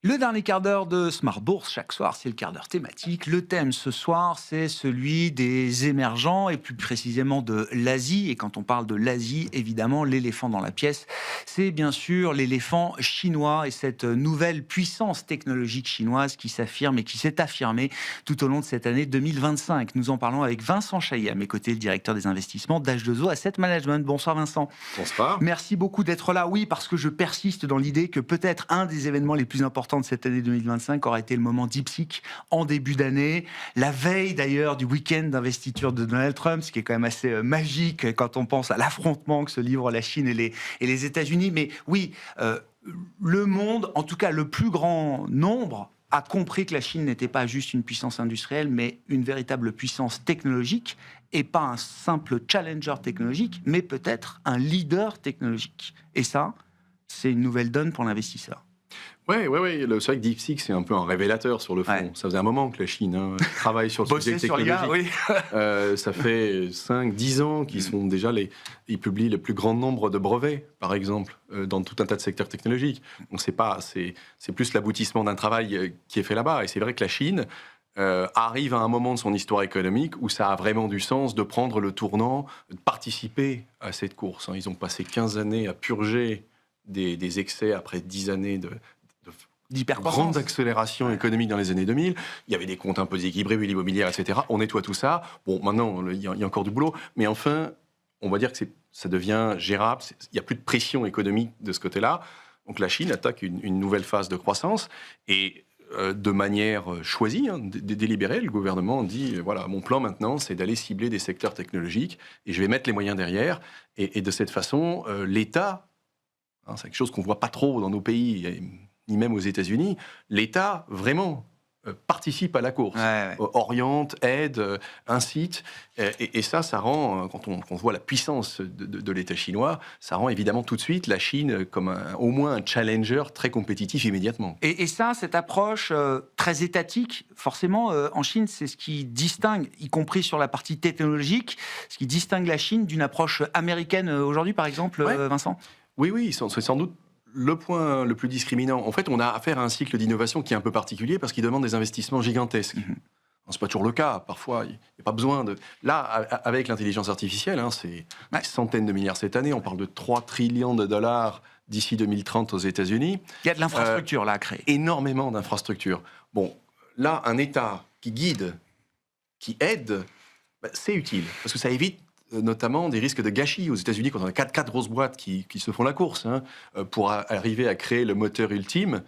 Le dernier quart d'heure de Smart Bourse, chaque soir, c'est le quart d'heure thématique. Le thème ce soir, c'est celui des émergents et plus précisément de l'Asie. Et quand on parle de l'Asie, évidemment, l'éléphant dans la pièce, c'est bien sûr l'éléphant chinois et cette nouvelle puissance technologique chinoise qui s'affirme et qui s'est affirmée tout au long de cette année 2025. Nous en parlons avec Vincent Chaillet, à mes côtés, le directeur des investissements d'H2O Asset Management. Bonsoir Vincent. Bonsoir. Merci beaucoup d'être là. Oui, parce que je persiste dans l'idée que peut-être un des événements les plus importants de cette année 2025 aura été le moment DeepSeek en début d'année, la veille d'ailleurs du week-end d'investiture de Donald Trump, ce qui est quand même assez magique quand on pense à l'affrontement que se livrent la Chine et les États-Unis. Mais oui, le monde, en tout cas le plus grand nombre, a compris que la Chine n'était pas juste une puissance industrielle, mais une véritable puissance technologique, et pas un simple challenger technologique, mais peut-être un leader technologique. Et ça, c'est une nouvelle donne pour l'investisseur. Oui. C'est vrai que DeepSeek, c'est un peu un révélateur sur le fond. Ouais. Ça faisait un moment que la Chine travaille sur le sujet technologique. Ça fait 5-10 ans qu'ils sont déjà ils publient le plus grand nombre de brevets, par exemple, dans tout un tas de secteurs technologiques. Donc c'est plus l'aboutissement d'un travail qui est fait là-bas. Et c'est vrai que la Chine arrive à un moment de son histoire économique où ça a vraiment du sens de prendre le tournant, de participer à cette course. Ils ont passé 15 années à purger des excès après 10 années de grande accélération économique dans les années 2000. Il y avait des comptes un peu déséquilibrés, l'immobilière, etc. On nettoie tout ça. Bon, maintenant, il y a encore du boulot. Mais enfin, on va dire que ça devient gérable. Il n'y a plus de pression économique de ce côté-là. Donc la Chine attaque une nouvelle phase de croissance. Et de manière choisie, délibérée, le gouvernement dit, voilà, mon plan maintenant, c'est d'aller cibler des secteurs technologiques et je vais mettre les moyens derrière. Et de cette façon, l'État, c'est quelque chose qu'on ne voit pas trop dans nos pays, ni même aux États-Unis. L'État, vraiment, participe à la course, oriente, aide, incite. Et ça rend, quand on voit la puissance de l'État chinois, ça rend évidemment tout de suite la Chine comme au moins un challenger très compétitif immédiatement. Et ça, cette approche très étatique, forcément, en Chine, c'est ce qui distingue, y compris sur la partie technologique, ce qui distingue la Chine d'une approche américaine aujourd'hui, par exemple, Vincent ? Oui, c'est sans doute le point le plus discriminant. En fait, on a affaire à un cycle d'innovation qui est un peu particulier parce qu'il demande des investissements gigantesques. C'est pas toujours le cas. Parfois, il n'y a pas besoin de... Là, avec l'intelligence artificielle, c'est des centaines de milliards cette année. On parle de 3 trillions de dollars d'ici 2030 aux États-Unis. Il y a de l'infrastructure là à créer. Énormément d'infrastructures. Bon, là, un État qui guide, qui aide, c'est utile parce que ça évite notamment des risques de gâchis. Aux États-Unis, quand on a quatre grosses boîtes qui se font la course pour arriver à créer le moteur ultime,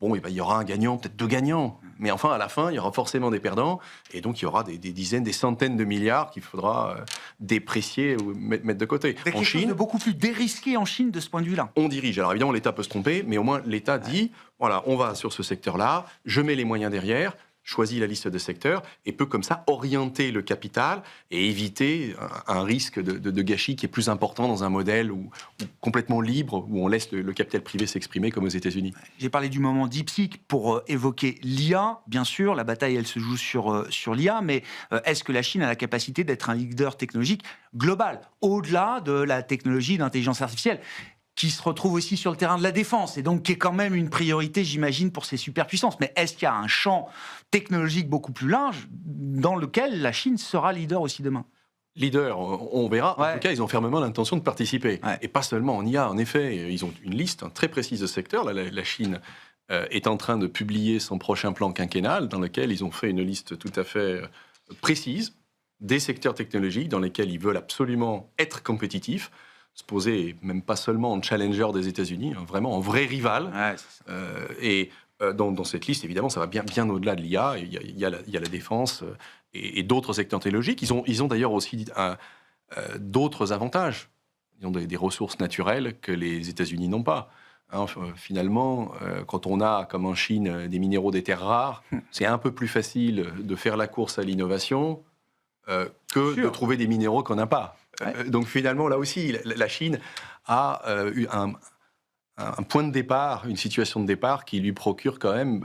bon, il y aura un gagnant, peut-être 2 gagnants, mais enfin, à la fin, il y aura forcément des perdants, et donc il y aura des dizaines, des centaines de milliards qu'il faudra déprécier ou mettre de côté. C'est quelque chose de beaucoup plus dérisqué en Chine de ce point de vue-là. On dirige. Alors évidemment, l'État peut se tromper, mais au moins l'État dit, voilà, on va sur ce secteur-là, je mets les moyens derrière, choisit la liste de secteurs et peut comme ça orienter le capital et éviter un risque de gâchis qui est plus important dans un modèle complètement libre, où on laisse le capital privé s'exprimer comme aux États-Unis. J'ai parlé du moment DeepSeek pour évoquer l'IA, bien sûr, la bataille elle se joue sur l'IA, mais est-ce que la Chine a la capacité d'être un leader technologique global, au-delà de la technologie d'intelligence artificielle qui se retrouve aussi sur le terrain de la défense, et donc qui est quand même une priorité, j'imagine, pour ces superpuissances. Mais est-ce qu'il y a un champ technologique beaucoup plus large dans lequel la Chine sera leader aussi demain ? Leader, on verra. En tout cas, ils ont fermement l'intention de participer. Et pas seulement en IA, en effet. Ils ont une liste très précise de secteurs. La Chine est en train de publier son prochain plan quinquennal, dans lequel ils ont fait une liste tout à fait précise des secteurs technologiques dans lesquels ils veulent absolument être compétitifs, se poser même pas seulement en challenger des États-Unis, vraiment en vrai rival. Dans cette liste, évidemment, ça va bien au-delà de l'IA. Il y a la défense et d'autres secteurs technologiques. Ils ont d'ailleurs aussi d'autres avantages. Ils ont des ressources naturelles que les États-Unis n'ont pas. Finalement, quand on a, comme en Chine, des minéraux des terres rares, c'est un peu plus facile de faire la course à l'innovation que de trouver des minéraux qu'on n'a pas. Donc finalement, là aussi, la Chine a eu un point de départ, une situation de départ qui lui procure quand même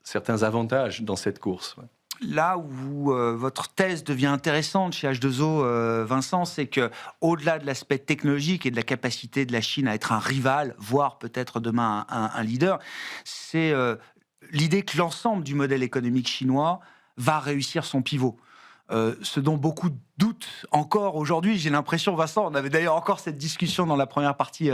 certains avantages dans cette course. Là où votre thèse devient intéressante chez H2O, Vincent, c'est que au-delà de l'aspect technologique et de la capacité de la Chine à être un rival, voire peut-être demain un leader, c'est l'idée que l'ensemble du modèle économique chinois va réussir son pivot. Ce dont beaucoup doutent encore aujourd'hui, j'ai l'impression, Vincent, on avait d'ailleurs encore cette discussion dans la première partie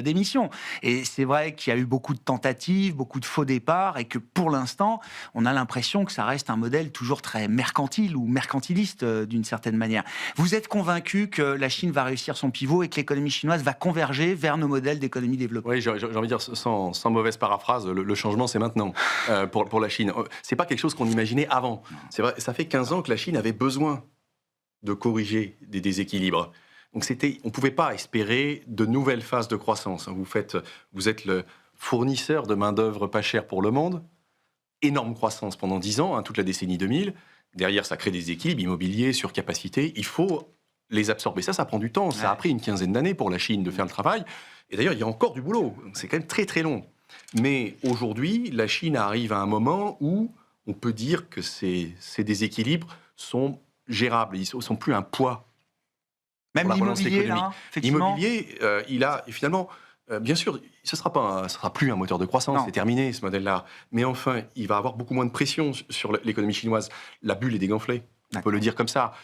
d'émission, et c'est vrai qu'il y a eu beaucoup de tentatives, beaucoup de faux départs, et que pour l'instant, on a l'impression que ça reste un modèle toujours très mercantile ou mercantiliste d'une certaine manière. Vous êtes convaincu que la Chine va réussir son pivot et que l'économie chinoise va converger vers nos modèles d'économie développée? Oui, j'ai envie de dire, sans mauvaise paraphrase, le changement, c'est maintenant pour la Chine. C'est pas quelque chose qu'on imaginait avant. C'est vrai, ça fait 15 ans que la Chine avait besoin de corriger des déséquilibres. Donc on ne pouvait pas espérer de nouvelles phases de croissance. Vous êtes le fournisseur de main-d'œuvre pas chère pour le monde, énorme croissance pendant 10 ans, toute la décennie 2000. Derrière, ça crée des équilibres immobiliers, surcapacité. Il faut les absorber. Ça prend du temps. Ça a pris une quinzaine d'années pour la Chine de faire le travail. Et d'ailleurs, il y a encore du boulot. C'est quand même très, très long. Mais aujourd'hui, la Chine arrive à un moment où on peut dire que ces déséquilibres sont gérables, ils ne sont plus un poids. Même l'immobilier, là, effectivement. L'immobilier, finalement, bien sûr, ce ne sera plus un moteur de croissance, c'est terminé ce modèle-là. Mais enfin, il va avoir beaucoup moins de pression sur l'économie chinoise. La bulle est dégonflée, on peut le dire comme ça.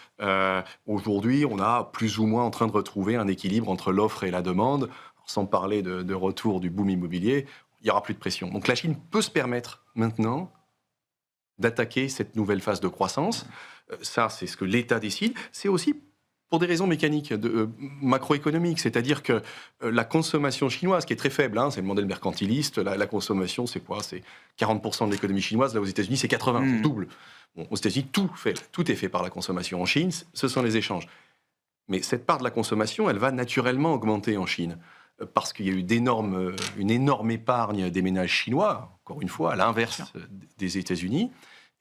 Aujourd'hui, on a plus ou moins en train de retrouver un équilibre entre l'offre et la demande. Sans parler de retour du boom immobilier, il n'y aura plus de pression. Donc la Chine peut se permettre maintenant d'attaquer cette nouvelle phase de croissance. Ça, c'est ce que l'État décide. C'est aussi pour des raisons mécaniques, macroéconomiques. C'est-à-dire que la consommation chinoise, qui est très faible, c'est le modèle mercantiliste, la consommation, c'est quoi? C'est 40% de l'économie chinoise. Là, aux États-Unis, c'est 80%, c'est le double. Bon, aux États-Unis, tout est fait par la consommation. En Chine, ce sont les échanges. Mais cette part de la consommation, elle va naturellement augmenter en Chine. Parce qu'il y a eu une énorme épargne des ménages chinois, encore une fois, à l'inverse des États-Unis.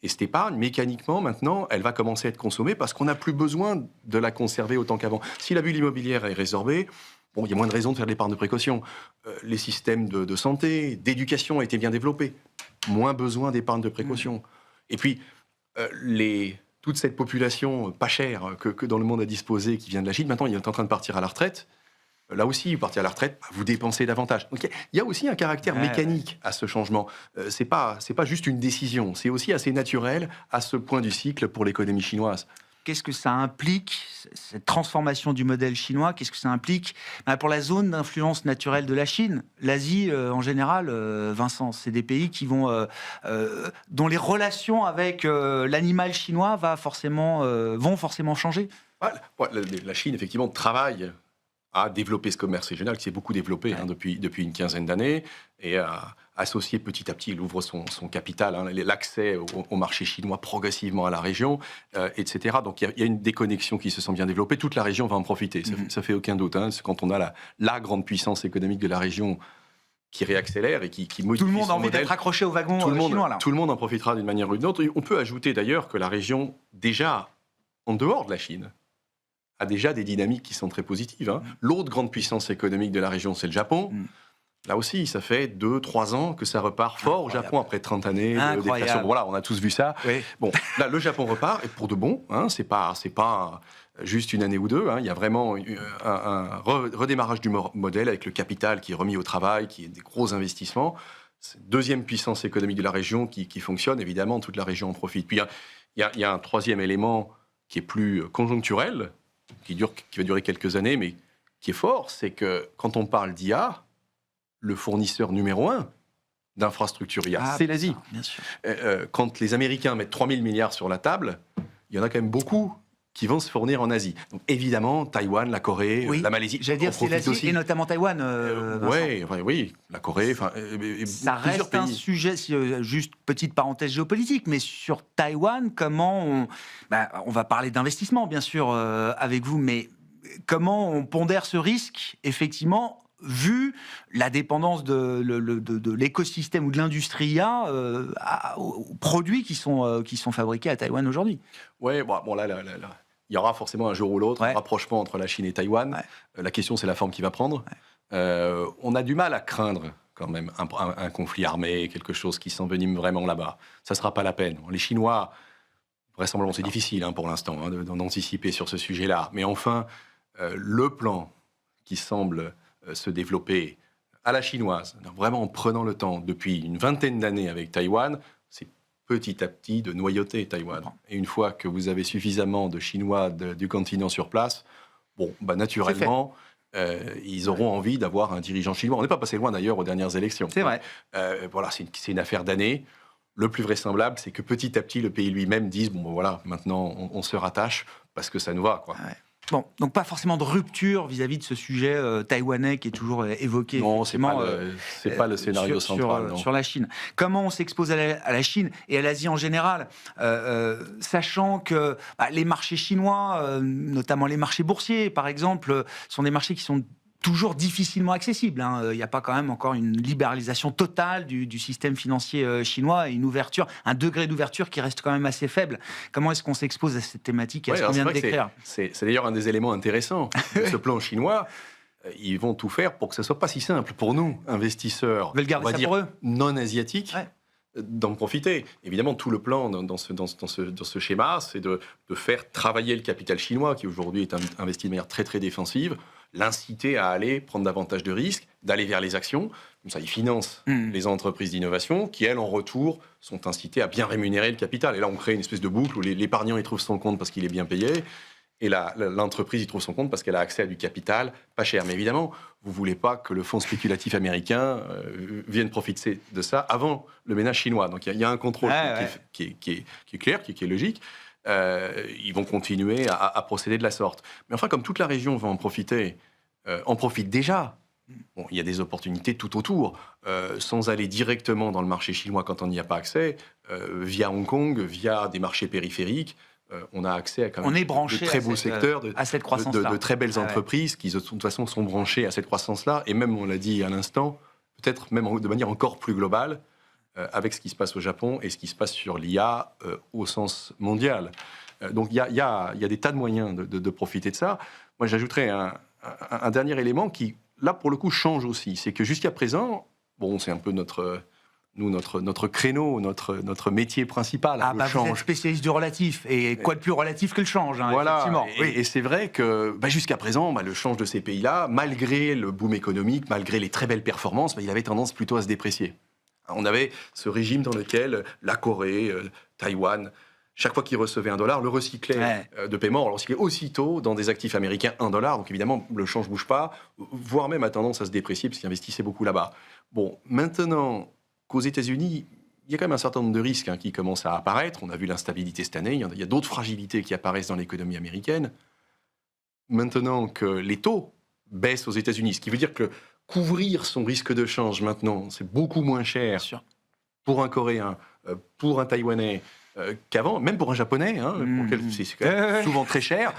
Et cette épargne, mécaniquement, maintenant, elle va commencer à être consommée parce qu'on n'a plus besoin de la conserver autant qu'avant. Si la bulle immobilière est résorbée, il y a moins de raisons de faire de l'épargne de précaution. Les systèmes de santé, d'éducation ont été bien développés. Moins besoin d'épargne de précaution. Et puis, toute cette population pas chère que dans le monde a disposé, qui vient de la Chine, maintenant, il est en train de partir à la retraite. Là aussi, vous partez à la retraite, vous dépensez davantage. Donc, il y a aussi un caractère mécanique à ce changement. C'est pas juste une décision, c'est aussi assez naturel à ce point du cycle pour l'économie chinoise. Qu'est-ce que ça implique, cette transformation du modèle chinois? Qu'est-ce que ça implique pour la zone d'influence naturelle de la Chine? L'Asie, en général, Vincent, c'est des pays qui dont les relations avec l'animal chinois vont forcément changer. La Chine, effectivement, travaille à développer ce commerce régional qui s'est beaucoup développé depuis une quinzaine d'années et à associer petit à petit, il ouvre son capital, l'accès au marché chinois progressivement à la région, etc. Donc il y a une déconnexion qui se sent bien développée, toute la région va en profiter, ça fait aucun doute. C'est quand on a la grande puissance économique de la région qui réaccélère et qui modifie tout le monde a envie modèle. D'être accroché au wagon chinois, là. Tout le monde en profitera d'une manière ou d'une autre. On peut ajouter d'ailleurs que la région, déjà en dehors de la Chine, a déjà des dynamiques qui sont très positives. L'autre grande puissance économique de la région, c'est le Japon. Là aussi, ça fait 2-3 ans que ça repart fort au Japon après 30 années de dépression. Voilà, on a tous vu ça. Oui. Bon, là, le Japon repart, et pour de bon. C'est pas juste une année ou deux. Il y a vraiment un redémarrage du modèle avec le capital qui est remis au travail, qui est des gros investissements. C'est deuxième puissance économique de la région qui fonctionne. Évidemment, toute la région en profite. Puis, il y a un troisième élément qui est plus conjoncturel, qui va durer quelques années, mais qui est fort, c'est que quand on parle d'IA, le fournisseur numéro 1 d'infrastructures IA, c'est l'Asie. Quand les Américains mettent 3 000 milliards sur la table, il y en a quand même beaucoup qui vont se fournir en Asie. Donc évidemment, Taïwan, la Corée, la Malaisie. J'allais dire, c'est l'Asie aussi. Et notamment Taïwan. Oui, la Corée. Ça reste un sujet, juste petite parenthèse géopolitique, mais sur Taïwan, comment on va parler d'investissement, bien sûr, avec vous, mais comment on pondère ce risque, effectivement, vu la dépendance de l'écosystème ou de l'industrie IA aux produits qui sont fabriqués à Taïwan aujourd'hui? Oui, là, il y aura forcément un jour ou l'autre un rapprochement entre la Chine et Taïwan. La question, c'est la forme qu'il va prendre. On a du mal à craindre quand même un conflit armé, quelque chose qui s'envenime vraiment là-bas. Ça ne sera pas la peine. Les Chinois, vraisemblablement, c'est difficile pour l'instant d'anticiper sur ce sujet-là. Mais enfin, le plan qui semble se développer à la chinoise, vraiment en prenant le temps, depuis une vingtaine d'années avec Taïwan, c'est petit à petit de noyauter Taïwan. Et une fois que vous avez suffisamment de Chinois du continent sur place, naturellement, ils auront envie d'avoir un dirigeant chinois. On n'est pas passé loin d'ailleurs aux dernières élections. C'est vrai. C'est une affaire d'années. Le plus vraisemblable, c'est que petit à petit, le pays lui-même dise maintenant, on se rattache parce que ça nous va, quoi. Ouais. Bon, donc pas forcément de rupture vis-à-vis de ce sujet taïwanais qui est toujours évoqué. Non, c'est pas le scénario central. Sur la Chine. Comment on s'expose à la Chine et à l'Asie en général, sachant que les marchés chinois, notamment les marchés boursiers, par exemple, sont des marchés qui sont toujours difficilement accessible. Il n'y a pas quand même encore une libéralisation totale du système financier chinois et une ouverture, un degré d'ouverture qui reste quand même assez faible. Comment est-ce qu'on s'expose à cette thématique et à ce qu'on vient de décrire ? C'est d'ailleurs un des éléments intéressants de ce plan chinois. Ils vont tout faire pour que ce ne soit pas si simple pour nous, investisseurs, on va dire pour eux, non asiatiques, d'en profiter. Évidemment, tout le plan dans ce schéma, c'est de faire travailler le capital chinois, qui aujourd'hui est investi de manière très très défensive, l'inciter à aller prendre davantage de risques, d'aller vers les actions. Comme ça, ils financent les entreprises d'innovation qui, elles, en retour, sont incitées à bien rémunérer le capital. Et là, on crée une espèce de boucle où l'épargnant, il trouve son compte parce qu'il est bien payé, et l'entreprise, il trouve son compte parce qu'elle a accès à du capital pas cher. Mais évidemment, vous ne voulez pas que le fonds spéculatif américain vienne profiter de ça avant le ménage chinois. Donc, il y a un contrôle qui est clair, qui est logique. Ils vont continuer à procéder de la sorte. Mais enfin, comme toute la région va en profiter, en profite déjà. Bon, il y a des opportunités tout autour, sans aller directement dans le marché chinois quand on n'y a pas accès, via Hong Kong, via des marchés périphériques. On a accès à quand même de très beaux secteurs, de très belles entreprises qui de toute façon sont branchées à cette croissance-là. Et même, on l'a dit à l'instant, peut-être même de manière encore plus globale, avec ce qui se passe au Japon et ce qui se passe sur l'IA au sens mondial. Donc il y a des tas de moyens de profiter de ça. Moi, j'ajouterais un dernier élément qui, là, pour le coup, change aussi. C'est que jusqu'à présent, c'est un peu notre créneau, notre métier principal. Le change. Vous êtes spécialiste du relatif. Et quoi de plus relatif que le change, voilà. Effectivement. Et c'est vrai que jusqu'à présent, le change de ces pays-là, malgré le boom économique, malgré les très belles performances, il avait tendance plutôt à se déprécier. On avait ce régime dans lequel la Corée, Taïwan, chaque fois qu'ils recevaient $1, le recyclaient de paiement. On le recyclait aussitôt dans des actifs américains $1. Donc évidemment, le change ne bouge pas, voire même a tendance à se déprécier parce qu'ils investissaient beaucoup là-bas. Bon, maintenant qu'aux États-Unis, il y a quand même un certain nombre de risques qui commencent à apparaître. On a vu l'instabilité cette année. Il y a d'autres fragilités qui apparaissent dans l'économie américaine. Maintenant que les taux baissent aux États-Unis, ce qui veut dire que couvrir son risque de change maintenant, c'est beaucoup moins cher pour un Coréen, pour un Taïwanais qu'avant, même pour un Japonais, pour lequel c'est souvent très cher.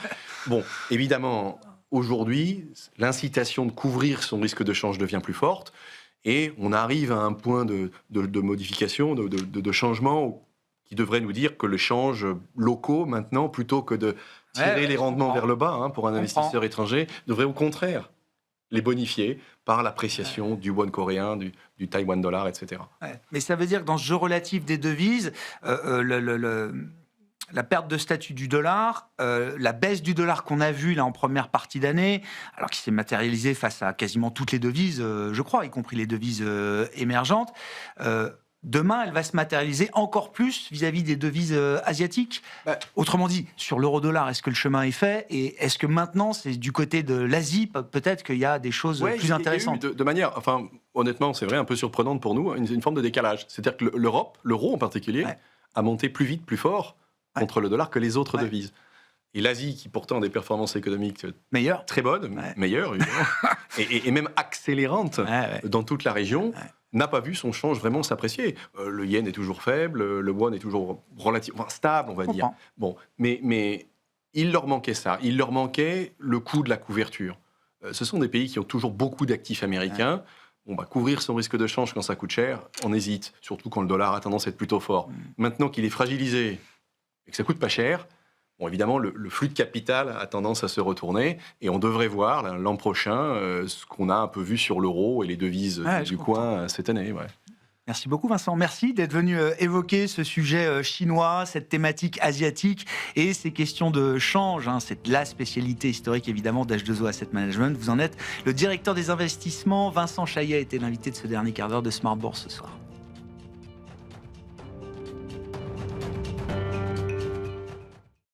Bon, évidemment, aujourd'hui, l'incitation de couvrir son risque de change devient plus forte et on arrive à un point de modification, de changement qui devrait nous dire que le change locaux, maintenant, plutôt que de tirer les rendements vers le bas pour un investisseur étranger, devrait au contraire les bonifier par l'appréciation du won coréen, du Taïwan dollar, etc. Mais ça veut dire que dans ce jeu relatif des devises, la perte de statut du dollar, la baisse du dollar qu'on a vue là en première partie d'année, alors qu'il s'est matérialisé face à quasiment toutes les devises, je crois, y compris les devises émergentes, demain, elle va se matérialiser encore plus vis-à-vis des devises asiatiques. Autrement dit, sur l'euro-dollar, est-ce que le chemin est fait ? Et est-ce que maintenant, c'est du côté de l'Asie, peut-être qu'il y a des choses plus intéressantes ? Il y a eu de manière, honnêtement, c'est vrai, un peu surprenante pour nous, une forme de décalage. C'est-à-dire que l'Europe, l'euro en particulier, a monté plus vite, plus fort contre le dollar que les autres devises. Et l'Asie, qui pourtant a des performances économiques très bonnes, meilleures, et même accélérantes dans toute la région, n'a pas vu son change vraiment s'apprécier. Le yen est toujours faible, le won est toujours relativement stable, on va dire. Bon, mais il leur manquait ça. Il leur manquait le coût de la couverture. Ce sont des pays qui ont toujours beaucoup d'actifs américains. Couvrir son risque de change quand ça coûte cher, on hésite, surtout quand le dollar a tendance à être plutôt fort. Maintenant qu'il est fragilisé et que ça coûte pas cher, évidemment, le flux de capital a tendance à se retourner et on devrait voir l'an prochain ce qu'on a un peu vu sur l'euro et les devises du coin cette année. Merci beaucoup Vincent, merci d'être venu évoquer ce sujet chinois, cette thématique asiatique et ces questions de change. C'est la spécialité historique évidemment d'H2O Asset Management. Vous en êtes le directeur des investissements. Vincent Chaillet a été l'invité de ce dernier quart d'heure de Smart Bourse ce soir.